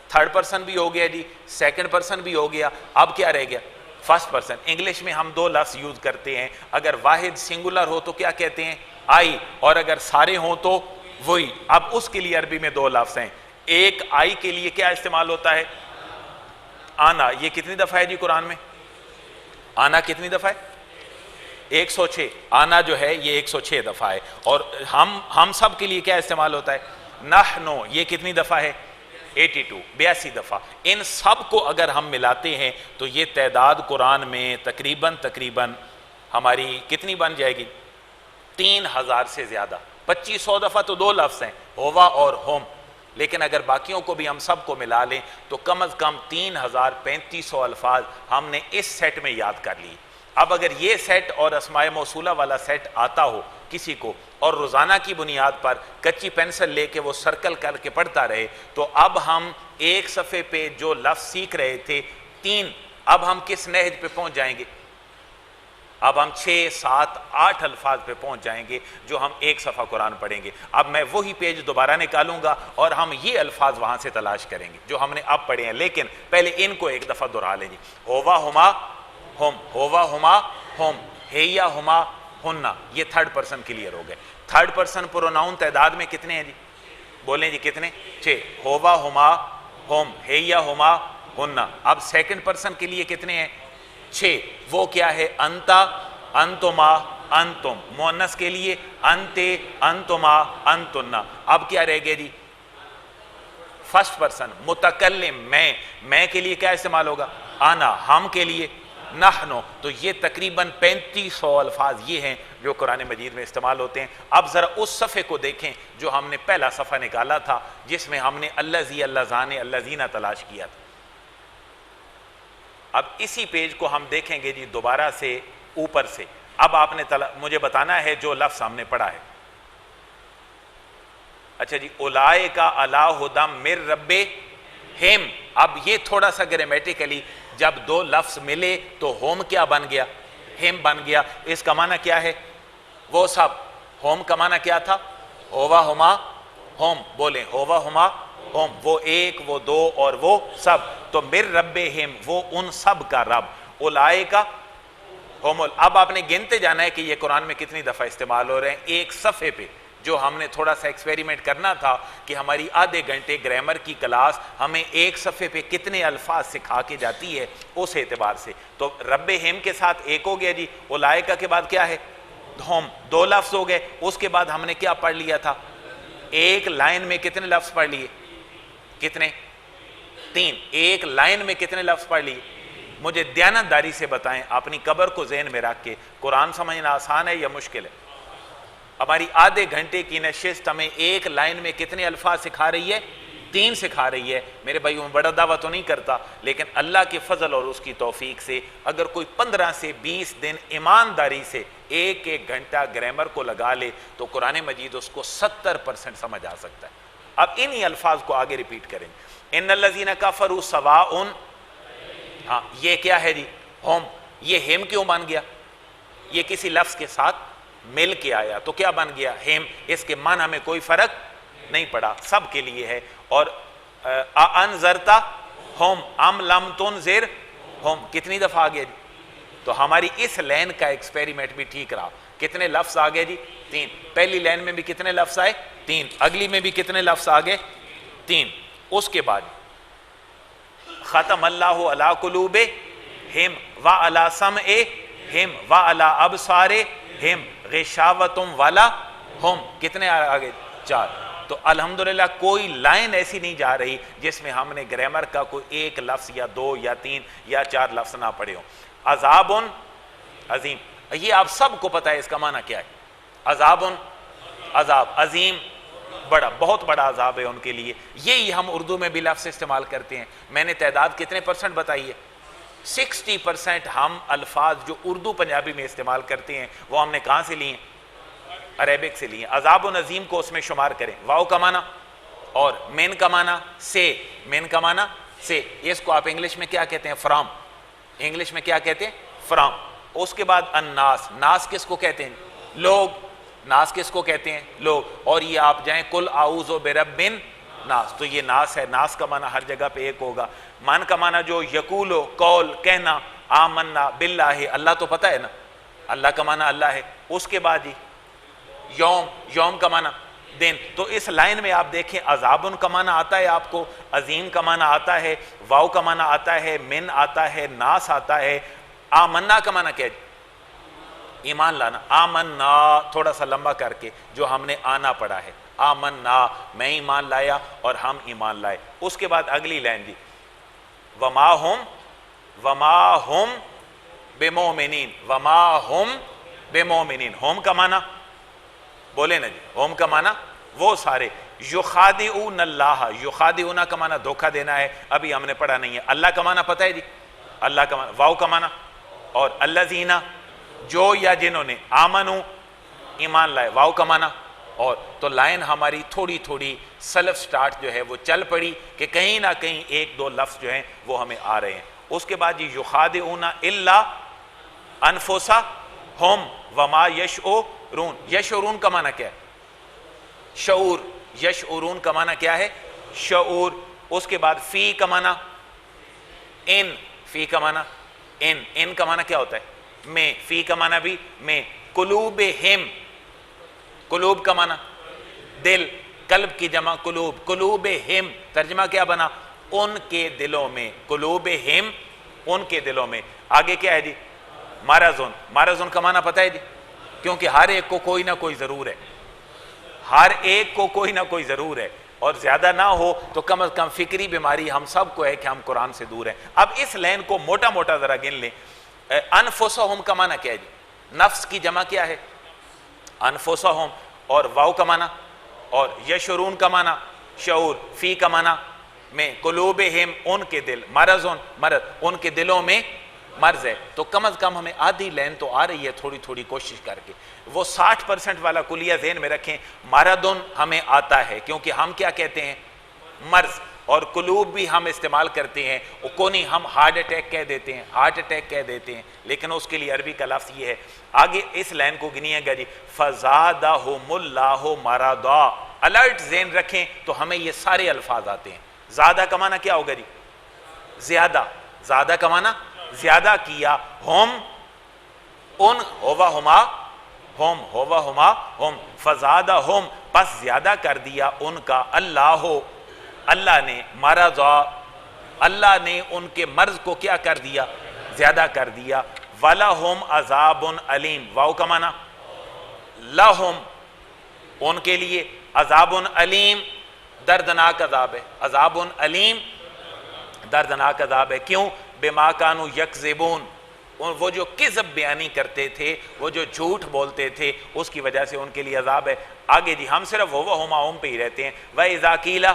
تھرڈ پرسن بھی ہو گیا جی، سیکنڈ پرسن بھی ہو گیا، اب کیا رہ گیا؟ First person. انگلش میں ہم 2 لفظ یوز کرتے ہیں، اگر واحد سنگولر ہو تو کیا کہتے ہیں؟ آئی، اور اگر سارے ہوں تو وہی۔ اب اس کے لیے عربی میں 2 لفظ ہیں۔ ایک آئی کے لیے کیا استعمال ہوتا ہے؟ آنا۔ یہ کتنی دفعہ ہے جی قرآن میں؟ آنا کتنی دفعہ ہے؟ 106۔ آنا جو ہے یہ 106 دفعہ ہے۔ اور ہم سب کے لیے کیا استعمال ہوتا ہے؟ نحنو۔ یہ کتنی دفعہ ہے؟ 82 دفعہ۔ ان سب کو اگر ہم ملاتے ہیں تو یہ تعداد قرآن میں تقریباً ہماری کتنی بن جائے گی؟ 3000 سے زیادہ۔ 2500 دفعہ تو 2 لفظ ہیں، ہووا اور ہم، لیکن اگر باقیوں کو بھی ہم سب کو ملا لیں تو کم از کم 3500 الفاظ ہم نے اس سیٹ میں یاد کر لیے۔ اب اگر یہ سیٹ اور اسماء موصولہ والا سیٹ آتا ہو کسی کو، اور روزانہ کی بنیاد پر کچی پینسل لے کے وہ سرکل کر کے پڑھتا رہے، تو اب ہم ایک صفحے پہ جو لفظ سیکھ رہے تھے 3، اب ہم کس نہج پہ پہنچ جائیں گے؟ اب ہم 6 7 8 الفاظ پہ پہنچ جائیں گے جو ہم ایک صفحہ قرآن پڑھیں گے. اب میں وہی پیج دوبارہ نکالوں گا اور ہم یہ الفاظ وہاں سے تلاش کریں گے جو ہم نے اب پڑھے ہیں, لیکن پہلے ان کو ایک دفعہ دہرا لیں جی. ہوا ہما ہم, ہوا ہما ہم, ہیا ہما ہننا, یہ تھرڈ پرسن کلیئر ہو گئے. تھرڈ پرسن پروناؤن تعداد میں کتنے ہیں جی؟ بولیں جی کتنے؟ 6. ہوا ہما ہم, ہیا ہما ہننا. اب سیکنڈ پرسن کے لیے کتنے ہیں؟ 6. وہ کیا ہے؟ انتا انتما انتم. مؤنث کے لیے انتے انتما انتنا. اب کیا رہ گیا جی؟ فرسٹ پرسن متکلم میں کے لیے کیا استعمال ہوگا؟ انا. ہم کے لیے نحنو. تو یہ تقریباً 3500 الفاظ یہ ہیں جو قرآن مجید میں استعمال ہوتے ہیں. اب ذرا اس صفحے کو دیکھیں جو ہم نے پہلا صفحہ نکالا تھا جس میں ہم نے اللذی اللذان اللذین تلاش کیا تھا. اب اسی پیج کو ہم دیکھیں گے جی دوبارہ سے اوپر سے. اب آپ نے مجھے بتانا ہے جو لفظ ہم نے پڑھا ہے. اچھا جی, اولائک علی ھدی من ربہم. اب یہ تھوڑا سا گرامیٹیکلی جب دو لفظ ملے تو ہوم کیا بن گیا؟ ہم بن گیا. اس کا معنی کیا ہے؟ وہ سب. ہوم کا معنی کیا تھا؟ ہوا ہما ہوم. بولیں ہوا ہما ہوم. وہ ایک, وہ دو اور وہ سب. تو من ربہم, وہ ان سب کا رب. اولائک ہم. اب آپ نے گنتے جانا ہے کہ یہ قرآن میں کتنی دفعہ استعمال ہو رہے ہیں. ایک صفحے پہ جو ہم نے تھوڑا سا ایکسپیریمنٹ کرنا تھا کہ ہماری آدھے گھنٹے گرامر کی کلاس ہمیں ایک صفحے پہ کتنے الفاظ سکھا کے جاتی ہے اس اعتبار سے. تو رب ہم کے ساتھ ایک ہو گیا جی. اولائکہ کے بعد کیا ہے؟ ہم. 2 لفظ ہو گئے. اس کے بعد ہم نے کیا پڑھ لیا تھا؟ ایک لائن میں کتنے لفظ پڑھ لیے؟ کتنے؟ 3. ایک لائن میں کتنے لفظ پڑھ لیے؟ مجھے دیانتداری سے بتائیں, اپنی قبر کو ذہن میں رکھ کے, قرآن سمجھنا آسان ہے یا مشکل ہے؟ ہماری آدھے گھنٹے کی نشست ہمیں ایک لائن میں کتنے الفاظ سکھا رہی ہے؟ 3 سکھا رہی ہے. میرے بھائیوں میں بڑا دعویٰ تو نہیں کرتا, لیکن اللہ کے فضل اور اس کی توفیق سے اگر کوئی 15 سے 20 دن ایمانداری سے ایک گھنٹہ گرامر کو لگا لے تو قرآن مجید اس کو 70% سمجھ آ سکتا ہے. اب انہی الفاظ کو آگے ریپیٹ کریں. ان الذین کفروا سواء. ہاں, یہ کیا ہے جی؟ ہم. یہ ہم کیوں بن گیا؟ یہ کسی لفظ کے ساتھ مل کے آیا تو کیا بن گیا؟ ہم. اس کے معنی میں کوئی فرق نہیں پڑا, سب کے لیے ہے. اور انذرتا ہم ام لم تنذر ہم کتنی دفعہ آ گیا جی؟ تو ہماری اس لائن کا ایکسپیریمنٹ بھی ٹھیک رہا. کتنے لفظ آ گئے جی؟ 3. پہلی لائن میں بھی کتنے لفظ آئے؟ 3. اگلی میں بھی کتنے لفظ آ گئے؟ 3. اس کے بعد ختم اللہ علی قلوبہم وعلی سمعہم وعلی ابصارہم غشاوۃ ولہم. کتنے آگے؟ 4. تو الحمدللہ کوئی لائن ایسی نہیں جا رہی جس میں ہم نے گرامر کا کوئی ایک لفظ یا 2 یا 3 یا 4 لفظ نہ پڑھے ہوں. عذاب عظیم, یہ آپ سب کو پتہ ہے اس کا معنی کیا ہے. عذاب عذاب عظیم, بڑا, بہت بڑا عذاب ہے ان کے لیے. یہی ہم اردو میں بھی لفظ استعمال کرتے ہیں. میں نے تعداد کتنے % بتائی ہے؟ 60% ہم الفاظ جو اردو پنجابی میں استعمال کرتے ہیں وہ ہم نے کہاں سے لیے ہیں؟ عربک سے لیے ہیں. عذاب نظیم کو اس میں شمار کریں. واو کا معنی اور من کا معنی سے. من کا معنی سے. اس کو آپ انگلش میں کیا کہتے ہیں؟ فرام. انگلش میں کیا کہتے ہیں؟ فرام. اس کے بعد الناس. ناس کس کو کہتے ہیں؟ لوگ. ناس کس کو کہتے ہیں؟ لوگ. اور یہ آپ جائیں قل اعوذ برب ناس, تو یہ ناس ہے. ناس کا معنی ہر جگہ پہ ایک ہوگا. من کا معنی جو یقولو قول کہنا. آمنا باللہ, اللہ تو پتہ ہے نا, اللہ کا معنی اللہ ہے. اس کے بعد یوم. یوم کا معنی دن. تو اس لائن میں آپ دیکھیں عذاب کا معنی آتا ہے آپ کو, عظیم کا معنی آتا ہے, واو کا معنی آتا ہے, من آتا ہے, ناس آتا ہے. آمنا کا معنی کیا ہے؟ ایمان لانا. آمنا تھوڑا سا لمبا کر کے جو ہم نے آنا پڑھا ہے. آمنا میں ایمان لایا اور ہم ایمان لائے. اس کے بعد اگلی لائن جی وما ہم بمومنین. وما ہم بمومنین. ہوم کا معنی بولے نا جی, ہوم کا معنی وہ سارے. یخادعون اللہ. یخادعون کا معنی دھوکہ دینا ہے, ابھی ہم نے پڑھا نہیں ہے. اللہ کا معنی پتہ ہے جی, اللہ کا معنی واو کا معنی, اور الذین جو یا جنہوں نے, آمنو ایمان لائے, واو کا معنی. اور تو لائن ہماری تھوڑی تھوڑی سیلف سٹارٹ جو ہے وہ چل پڑی کہ کہیں نہ کہیں 1-2 لفظ جو ہیں وہ ہمیں آ رہے ہیں. اس کے بعد جی یخادعون الا انفسہم ہم وما یشعرون. یشعرون کا معنی کیا ہے؟ شعور. یشعرون کا معنی کیا ہے؟ شعور. اس کے بعد فی کا معنی ان. فی کا معنی ان. ان کا معنی کیا ہوتا ہے؟ میں. فی کا معنی بھی میں. قلوبہم. قلوب کا معنی دل. قلب کی جمع قلوب. قلوبہم ترجمہ کیا بنا؟ ان کے دلوں میں. قلوبہم ان کے دلوں میں. آگے کیا ہے جی؟ مرضن. مرضن کا معنی پتہ ہے جی؟ کیونکہ ہر ایک کو کوئی نہ کوئی ضرور ہے. ہر ایک کو کوئی نہ کوئی ضرور ہے، اور زیادہ نہ ہو تو کم از کم فکری بیماری ہم سب کو ہے کہ ہم قرآن سے دور ہیں. اب اس لائن کو موٹا موٹا ذرا گن لیں. انفسہم کا معنی کیا ہے جی؟ نفس کی جمع کیا ہے؟ انفسہم. اور واو کا معنی اور یشعرون کا معنی شعور. فی کا معنی میں. قلوبہم ان کے دل. مرضن مرض ان کے دلوں میں مرض ہے. تو کم از کم ہمیں آدھی لائن تو آ رہی ہے تھوڑی تھوڑی کوشش کر کے. وہ 60% والا کلیہ ذہن میں رکھیں. مرضن ہمیں آتا ہے کیونکہ ہم کیا کہتے ہیں؟ مرض. اور قلوب بھی ہم استعمال کرتے ہیں. کونی ہم ہارٹ اٹیک کہہ دیتے ہیں، ہارٹ اٹیک کہہ دیتے ہیں، لیکن اس کے لیے عربی کا لفظ یہ ہے. آگے اس لائن کو گنیے گا جی. فزادہم اللہ مرضا. الرٹ ذہن رکھیں تو ہمیں یہ سارے الفاظ آتے ہیں. زیادہ کا معنی کیا ہوگا جی؟ زیادہ. زیادہ کا معنی زیادہ کیا. ہم ان ہوا ہما ہم ہوا ہما ہم. فزادہم پس زیادہ کر دیا ان کا اللہ اللہ نے. مرضا اللہ نے ان کے مرض کو کیا کر دیا؟ زیادہ کر دیا. وَلَهُمْ عَذَابٌ علیم. واو کا معنی لہم ان کے لیے. عذاب علیم دردناک عذاب ہے. عذاب علیم دردناک عذاب ہے. کیوں؟ بما کانوا یکذبون. وہ جو کذب بیانی کرتے تھے، وہ جو جھوٹ بولتے تھے، اس کی وجہ سے ان کے لیے عذاب ہے. آگے جی ہم صرف ہما ہم پہ ہی رہتے ہیں. وَإِذَا قِيلَ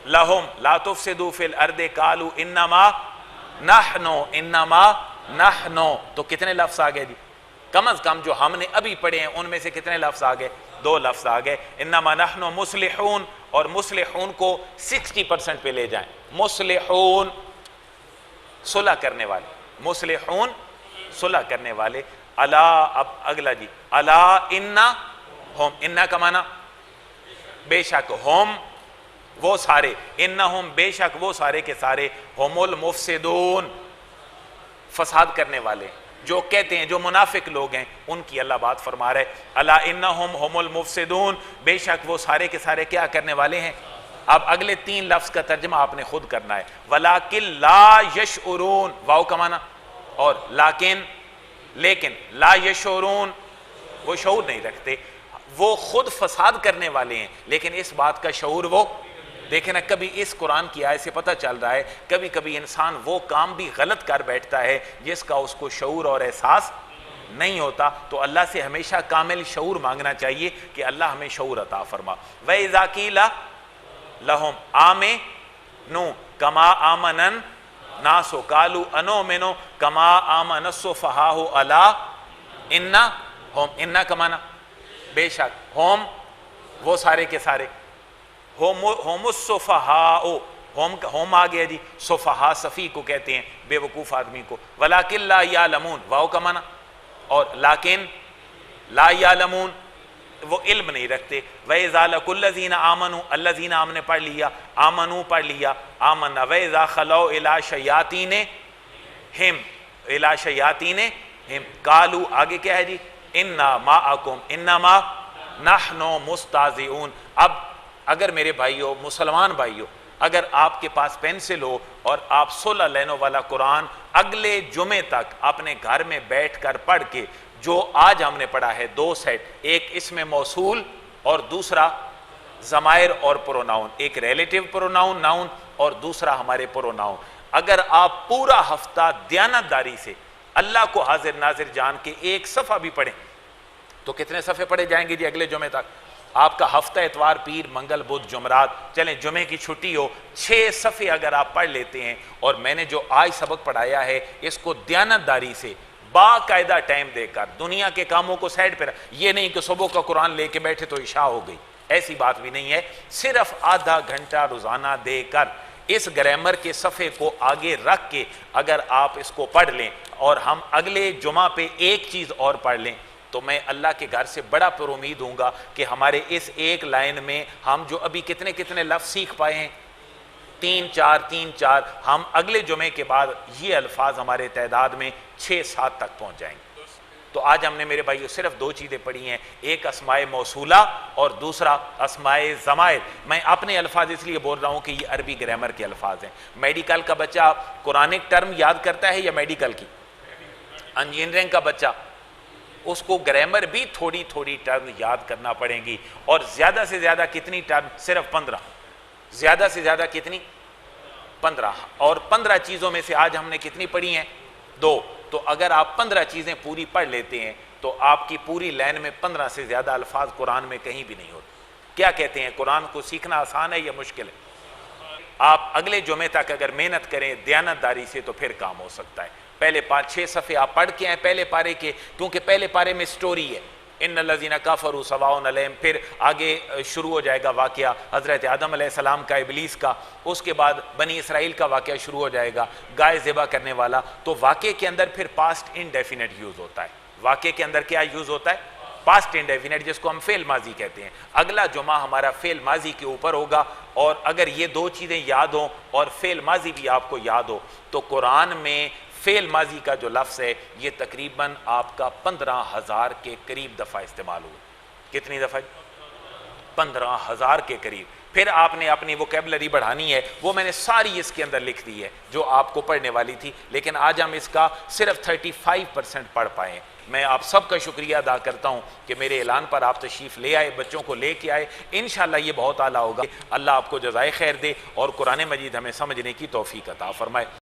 لَهُمْ لَا تُفْسِدُوا فِي الْأَرْضِ قَالُوا إِنَّمَا نَحْنُ. تو کتنے لفظ آگئے جی؟ کم از کم جو ہم نے ابھی پڑھے ہیں ان میں سے کتنے لفظ آگئے؟ 2 لفظ آگئے. انما نحن مصلحون. اور مصلحون کو 60% پہ لے جائیں. مصلحون صلح کرنے والے. مصلحون صلح کرنے والے. الا. اب اگلا جی. الا انا ہم. انا کا معنی بے شک. ہم وہ سارے. انہم بے شک وہ سارے کے سارے. ہم المفسدون فساد کرنے والے. جو کہتے ہیں جو منافق لوگ ہیں ان کی اللہ بات فرما رہے. الا انہم ہم المفسدون. بے شک وہ سارے کے سارے کیا کرنے والے ہیں. اب اگلے 3 لفظ کا ترجمہ آپ نے خود کرنا ہے. وَلَكِنْ لَا يَشْعُرُونَ. واو کا معنی اور لیکن لیکن. لا يشعرون وہ شعور نہیں رکھتے. وہ خود فساد کرنے والے ہیں لیکن اس بات کا شعور وہ دیکھیں نا. کبھی اس قرآن کی آیت سے پتہ چل رہا ہے کبھی کبھی انسان وہ کام بھی غلط کر بیٹھتا ہے جس کا اس کو شعور اور احساس نہیں ہوتا. تو اللہ سے ہمیشہ کامل شعور مانگنا چاہیے کہ اللہ ہمیں شعور عطا فرما. وَإِذَا قِيلَ لَهُمْ آمِنُوا كَمَا آمَنَ النَّاسُ قَالُوا أَنُؤْمِنُ كَمَا آمَنَ السُّفَهَاءُ أَلَا إِنَّهُمْ. اِنَّ کا معنی بے شک. ہم وہ سارے کے سارے. ہم السفہاء. ہم آگیا جی. سفہاء صفی کو کہتے ہیں بے وقوف آدمی کو. وَلَكِنْ لَا يَعْلَمُونَ. واو کا معنی اور لیکن لا يعلمون وہ علم نہیں رکھتے. وَإِذَا لَقُوا الَّذِينَ آمَنُوا. الَّذِينَ ہم نے پڑھ لیا. آمنوا پڑھ لیا. آمنا. وَإِذَا خَلَوْا إِلَىٰ شَيَاطِينِهِمْ إِلَىٰ شَيَاطِينِهِمْ قَالُوا. آگے کیا ہے جی؟ إِنَّا مَعَكُمْ إِنَّمَا نَحْنُ مُسْتَهْزِئُونَ. اب اگر میرے بھائیو مسلمان بھائیو اگر آپ کے پاس پینسل ہو اور آپ 16 لائنوں والا قرآن اگلے جمعے تک اپنے گھر میں بیٹھ کر پڑھ کے جو آج ہم نے پڑھا ہے 2 سیٹ. ایک اسم موصول اور دوسرا ضمائر اور پروناؤن. ایک ریلیٹیو پروناؤن ناؤن اور دوسرا ہمارے پروناؤن. اگر آپ پورا ہفتہ دیانتداری سے اللہ کو حاضر ناظر جان کے 1 صفحہ بھی پڑھیں تو کتنے صفحے پڑھے جائیں گے جی اگلے جمعے تک؟ آپ کا ہفتہ اتوار پیر منگل بدھ جمعرات چلیں جمعے کی چھٹی ہو 6 صفحے اگر آپ پڑھ لیتے ہیں. اور میں نے جو آج سبق پڑھایا ہے اس کو دیانتداری سے باقاعدہ ٹائم دے کر دنیا کے کاموں کو سائڈ پہ یہ نہیں کہ صبح کا قرآن لے کے بیٹھے تو عشاء ہو گئی، ایسی بات بھی نہیں ہے. صرف آدھا گھنٹہ روزانہ دے کر اس گرامر کے صفحے کو آگے رکھ کے اگر آپ اس کو پڑھ لیں اور ہم اگلے جمعہ پہ ایک چیز اور پڑھ لیں تو میں اللہ کے گھر سے بڑا پر امید ہوں گا کہ ہمارے اس ایک لائن میں ہم جو ابھی کتنے کتنے لفظ سیکھ پائے ہیں، 3-4 ہم اگلے جمعے کے بعد یہ الفاظ ہمارے تعداد میں 6-7 تک پہنچ جائیں گے۔ تو آج ہم نے میرے بھائیو صرف 2 چیزیں پڑھی ہیں، ایک اسماء موصولہ اور دوسرا اسماء ضمائر۔ میں اپنے الفاظ اس لیے بول رہا ہوں کہ یہ عربی گرامر کے الفاظ ہیں۔ میڈیکل کا بچہ قرآنک ٹرم یاد کرتا ہے یا میڈیکل کی؟ انجینئرنگ کا بچہ اس کو گرامر بھی تھوڑی تھوڑی ٹرم یاد کرنا پڑیں گی، اور زیادہ سے زیادہ کتنی ٹرم؟ صرف 15۔ زیادہ سے زیادہ کتنی؟ 15۔ اور 15 چیزوں میں سے آج ہم نے کتنی پڑھی ہیں؟ 2۔ تو اگر آپ 15 چیزیں پوری پڑھ لیتے ہیں تو آپ کی پوری لائن میں 15 سے زیادہ الفاظ قرآن میں کہیں بھی نہیں ہوتے۔ کیا کہتے ہیں، قرآن کو سیکھنا آسان ہے یا مشکل ہے؟ آپ اگلے جمعے تک اگر محنت کریں دیانتداری سے تو پھر کام ہو سکتا ہے۔ پہلے 5-6 صفحے آپ پڑھ کے آئیں پہلے پارے کے، کیونکہ پہلے پارے میں سٹوری ہے، ان الذین کفروا سواء علیہم، پھر آگے شروع ہو جائے گا واقعہ حضرت آدم علیہ السلام کا، ابلیس کا، اس کے بعد بنی اسرائیل کا واقعہ شروع ہو جائے گا، گائے ذبح کرنے والا۔ تو واقعے کے اندر پھر پاسٹ انڈیفینٹ یوز ہوتا ہے۔ واقعے کے اندر کیا یوز ہوتا ہے؟ پاسٹ انڈیفینٹ، جس کو ہم فعل ماضی کہتے ہیں۔ اگلا جمعہ ہمارا فعل ماضی کے اوپر ہوگا، اور اگر یہ 2 چیزیں یاد ہوں اور فعل ماضی بھی آپ کو یاد ہو تو قرآن میں فعل ماضی کا جو لفظ ہے یہ تقریباً آپ کا 15,000 کے قریب دفعہ استعمال ہوا۔ کتنی دفعہ؟ 15,000 کے قریب۔ پھر آپ نے اپنی ووکیبلری بڑھانی ہے، وہ میں نے ساری اس کے اندر لکھ دی ہے جو آپ کو پڑھنے والی تھی، لیکن آج ہم اس کا صرف 35% پڑھ پائے ہیں۔ میں آپ سب کا شکریہ ادا کرتا ہوں کہ میرے اعلان پر آپ تشریف لے آئے، بچوں کو لے کے آئے، انشاءاللہ یہ بہت اعلیٰ ہوگا۔ اللہ آپ کو جزائے خیر دے اور قرآن مجید ہمیں سمجھنے کی توفیق عطا فرمائے۔